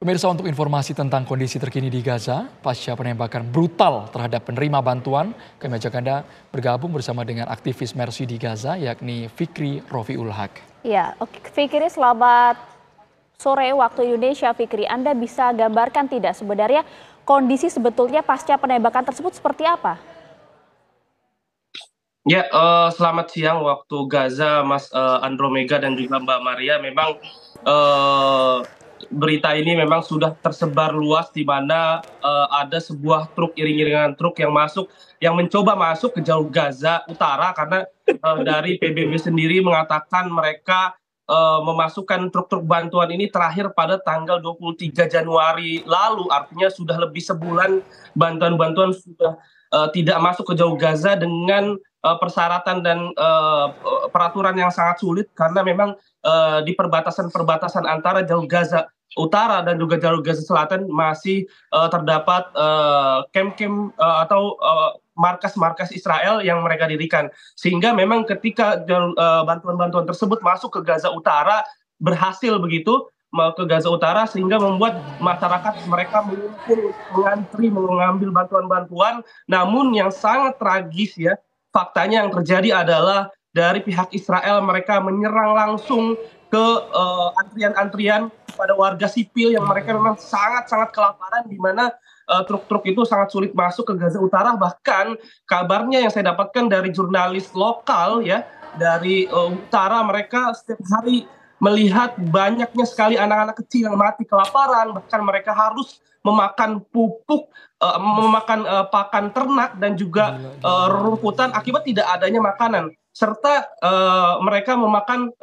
Pemirsa, untuk informasi tentang kondisi terkini di Gaza, pasca penembakan brutal terhadap penerima bantuan, kami ajak Anda bergabung bersama dengan aktivis Mercy di Gaza, yakni Fikri Rofiul Haq. Ya, Fikri, selamat sore waktu Indonesia. Fikri, Anda bisa gambarkan tidak sebenarnya kondisi sebetulnya pasca penembakan tersebut seperti apa? Ya, selamat siang waktu Gaza, Mas Andromeda dan juga Mbak Maria. Memang berita ini memang sudah tersebar luas di mana ada sebuah truk iring-iringan truk yang mencoba masuk ke jalur Gaza Utara karena dari PBB sendiri mengatakan mereka memasukkan truk-truk bantuan ini terakhir pada tanggal 23 Januari lalu, artinya sudah lebih sebulan bantuan-bantuan sudah tidak masuk ke jalur Gaza dengan persyaratan dan peraturan yang sangat sulit karena memang di perbatasan-perbatasan antara jalur Gaza Utara dan juga jalur Gaza Selatan masih terdapat camp-camp atau markas-markas Israel yang mereka dirikan, sehingga memang ketika bantuan-bantuan tersebut masuk ke Gaza Utara berhasil begitu ke Gaza Utara, sehingga membuat masyarakat mereka mengumpul mengantri mengambil bantuan-bantuan. Namun yang sangat tragis ya, faktanya yang terjadi adalah dari pihak Israel mereka menyerang langsung ke antrian-antrian pada warga sipil yang mereka memang sangat-sangat kelaparan, di mana truk-truk itu sangat sulit masuk ke Gaza Utara. Bahkan kabarnya yang saya dapatkan dari jurnalis lokal ya dari utara, mereka setiap hari melihat banyaknya sekali anak-anak kecil yang mati kelaparan, bahkan mereka harus memakan pupuk, memakan pakan ternak dan juga rumputan akibat tidak adanya makanan, serta mereka memakan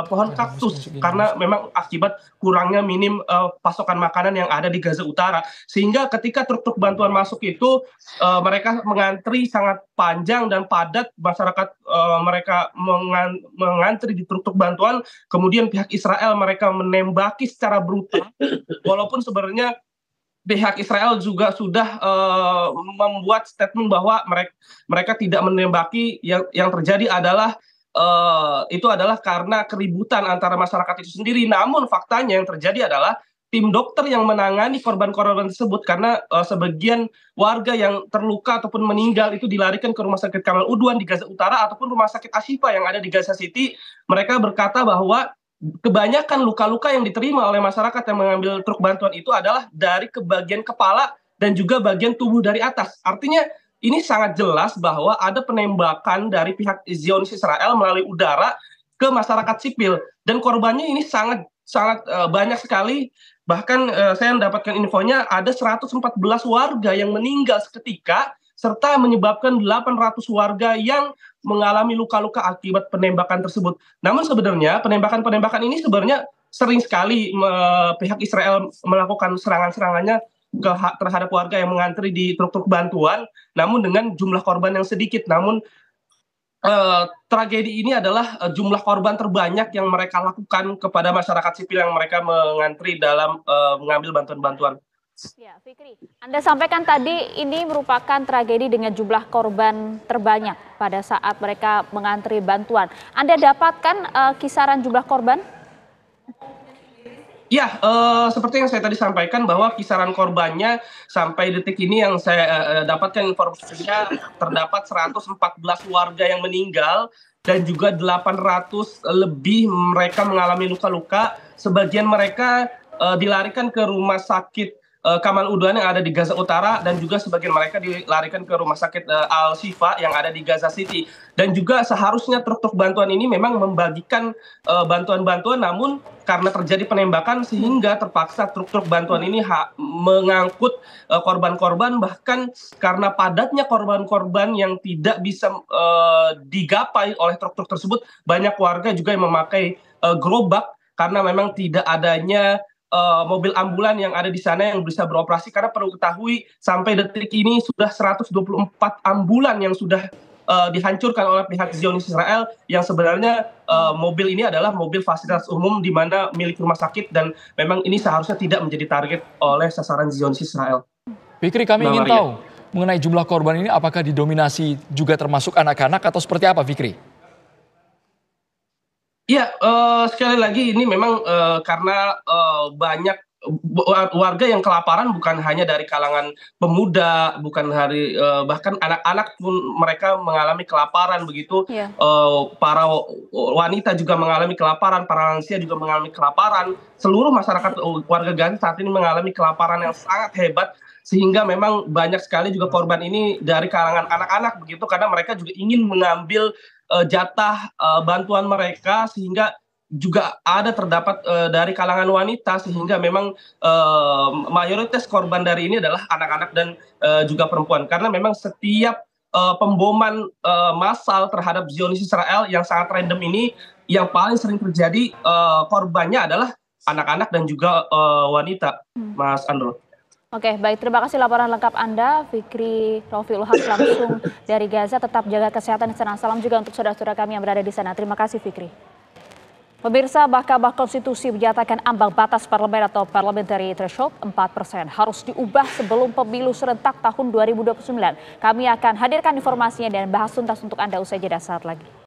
pohon kaktus karena memang akibat kurangnya minim pasokan makanan yang ada di Gaza Utara. Sehingga ketika truk-truk bantuan masuk itu mereka mengantri sangat panjang dan padat, masyarakat mereka mengantri di truk-truk bantuan, kemudian pihak Israel mereka menembaki secara brutal, walaupun sebenarnya pihak Israel juga sudah membuat statement bahwa mereka tidak menembaki. Yang terjadi adalah itu adalah karena keributan antara masyarakat itu sendiri. Namun faktanya yang terjadi adalah tim dokter yang menangani korban-korban tersebut, karena sebagian warga yang terluka ataupun meninggal itu dilarikan ke Rumah Sakit Kamal Udwan di Gaza Utara ataupun Rumah Sakit Ashifa yang ada di Gaza City. Mereka berkata bahwa kebanyakan luka-luka yang diterima oleh masyarakat yang mengambil truk bantuan itu adalah dari bagian kepala dan juga bagian tubuh dari atas. Artinya ini sangat jelas bahwa ada penembakan dari pihak Zionis Israel melalui udara ke masyarakat sipil, dan korbannya ini sangat banyak sekali. Bahkan saya mendapatkan infonya ada 114 warga yang meninggal seketika, serta menyebabkan 800 warga yang mengalami luka-luka akibat penembakan tersebut. Namun sebenarnya penembakan-penembakan ini sebenarnya sering sekali pihak Israel melakukan serangan-serangannya terhadap warga yang mengantri di truk-truk bantuan, namun dengan jumlah korban yang sedikit. Namun tragedi ini adalah jumlah korban terbanyak yang mereka lakukan kepada masyarakat sipil yang mereka mengantri dalam mengambil bantuan-bantuan. Ya, Fikri, Anda sampaikan tadi ini merupakan tragedi dengan jumlah korban terbanyak pada saat mereka mengantri bantuan. Anda dapatkan kisaran jumlah korban? Ya, seperti yang saya tadi sampaikan bahwa kisaran korbannya sampai detik ini yang saya dapatkan informasinya terdapat 114 warga yang meninggal dan juga 800 lebih mereka mengalami luka-luka. Sebagian mereka dilarikan ke Rumah Sakit Kamal Udwan yang ada di Gaza Utara, dan juga sebagian mereka dilarikan ke Rumah Sakit Al-Shifa yang ada di Gaza City. Dan juga seharusnya truk-truk bantuan ini memang membagikan bantuan-bantuan, namun karena terjadi penembakan sehingga terpaksa truk-truk bantuan ini mengangkut korban-korban. Bahkan karena padatnya korban-korban yang tidak bisa digapai oleh truk-truk tersebut, banyak warga juga yang memakai gerobak karena memang tidak adanya mobil ambulan yang ada di sana yang bisa beroperasi. Karena perlu ketahui sampai detik ini sudah 124 ambulan yang sudah dihancurkan oleh pihak Zionis Israel, yang sebenarnya mobil ini adalah mobil fasilitas umum di mana milik rumah sakit, dan memang ini seharusnya tidak menjadi target oleh sasaran Zionis Israel. Fikri, kami ingin tahu mengenai jumlah korban ini, apakah didominasi juga termasuk anak-anak atau seperti apa, Fikri? Ya, sekali lagi ini memang karena banyak warga yang kelaparan bukan hanya dari kalangan pemuda, bukan bahkan anak-anak pun mereka mengalami kelaparan begitu. Ya. Para wanita juga mengalami kelaparan, para lansia juga mengalami kelaparan. Seluruh masyarakat warga Gaza saat ini mengalami kelaparan yang sangat hebat, sehingga memang banyak sekali juga korban ini dari kalangan anak-anak begitu, karena mereka juga ingin mengambil jatah bantuan mereka, sehingga juga terdapat dari kalangan wanita, sehingga memang mayoritas korban dari ini adalah anak-anak dan juga perempuan, karena memang setiap pemboman massal terhadap Zionis Israel yang sangat random ini, yang paling sering terjadi korbannya adalah anak-anak dan juga wanita, Mas Andro. Oke, baik. Terima kasih laporan lengkap Anda, Fikri Rofiul Haq langsung dari Gaza. Tetap jaga kesehatan di sana. Salam juga untuk saudara-saudara kami yang berada di sana. Terima kasih, Fikri. Pemirsa, Mahkamah Konstitusi menyatakan ambang batas parlemen atau parliamentary threshold 4% harus diubah sebelum pemilu serentak tahun 2029. Kami akan hadirkan informasinya dan bahas tuntas untuk Anda usai jeda saat lagi.